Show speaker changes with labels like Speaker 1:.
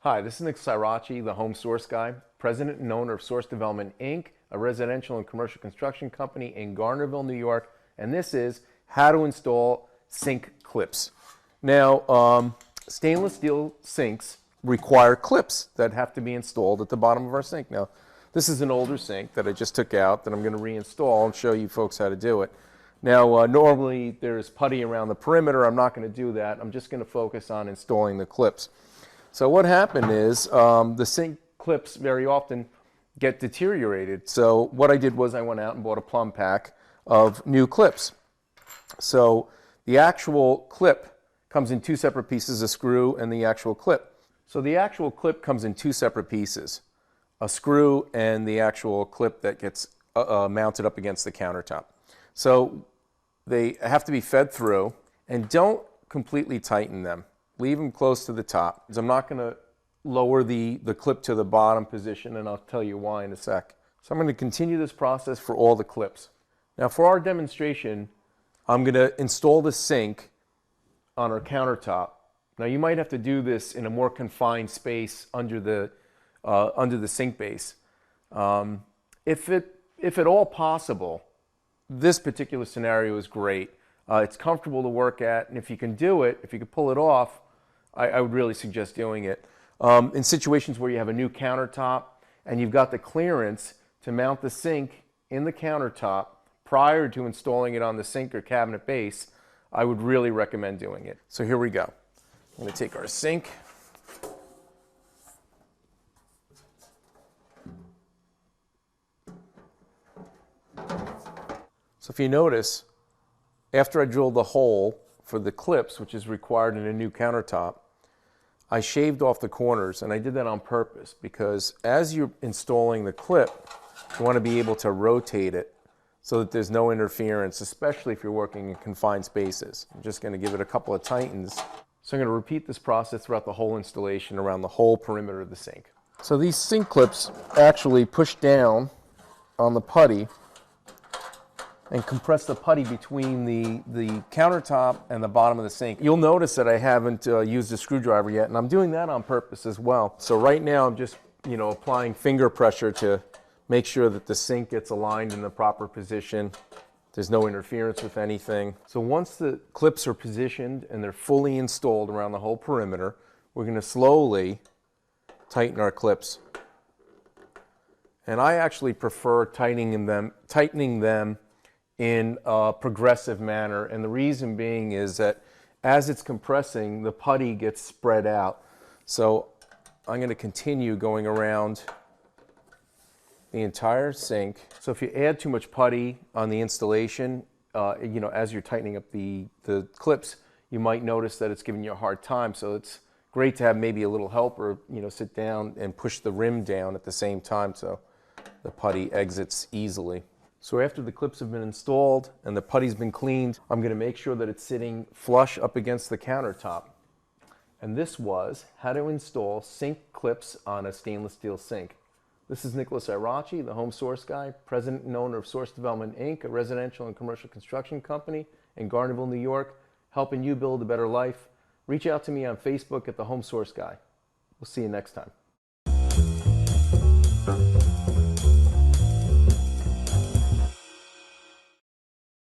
Speaker 1: Hi, this is Nick Sirachi, the Home Source Guy, president and owner of Source Development, Inc., a residential and commercial construction company in Garnerville, New York, and this is how to install sink clips. Now, stainless steel sinks require clips that have to be installed at the bottom of our sink. Now, this is an older sink that I just took out that I'm going to reinstall and show you folks how to do it. Now, normally there's putty around the perimeter. I'm not going to do that. I'm just going to focus on installing the clips. So what happened is the sink clips very often get deteriorated. So what I did was I went out and bought a plumb pack of new clips. So the actual clip comes in two separate pieces, a screw and the actual clip. So the actual clip comes in two separate pieces, a screw and the actual clip that gets mounted up against the countertop. So they have to be fed through, and don't completely tighten them. Leave them close to the top. I'm not going to lower the clip to the bottom position, and I'll tell you why in a sec. So I'm going to continue this process for all the clips. Now for our demonstration, I'm going to install the sink on our countertop. Now you might have to do this in a more confined space under the sink base. If at all possible, this particular scenario is great. It's comfortable to work at, and if you can do it, if you can pull it off, I would really suggest doing it. In situations where you have a new countertop and you've got the clearance to mount the sink in the countertop prior to installing it on the sink or cabinet base, I would really recommend doing it. So here we go. I'm going to take our sink. So if you notice, after I drilled the hole for the clips, which is required in a new countertop, I shaved off the corners, and I did that on purpose because as you're installing the clip, you want to be able to rotate it so that there's no interference, especially if you're working in confined spaces. I'm just going to give it a couple of tightens. So I'm going to repeat this process throughout the whole installation around the whole perimeter of the sink. So these sink clips actually push down on the putty and compress the putty between the countertop and the bottom of the sink. You'll notice that I haven't used a screwdriver yet, and I'm doing that on purpose as well. So right now I'm just applying finger pressure to make sure that the sink gets aligned in the proper position. There's no interference with anything. So once the clips are positioned and they're fully installed around the whole perimeter, we're going to slowly tighten our clips. And I actually prefer tightening them in a progressive manner, and the reason being is that as it's compressing, the putty gets spread out. So I'm going to continue going around the entire sink. So if you add too much putty on the installation, as you're tightening up the clips, you might notice that it's giving you a hard time. So it's great to have maybe a little help, or sit down and push the rim down at the same time so the putty exits easily. So after the clips have been installed and the putty's been cleaned, I'm going to make sure that it's sitting flush up against the countertop. And this was how to install sink clips on a stainless steel sink. This is Nicholas Sirachi, the Home Source Guy, president and owner of Source Development, Inc., a residential and commercial construction company in Garnerville, New York, helping you build a better life. Reach out to me on Facebook at the Home Source Guy. We'll see you next time.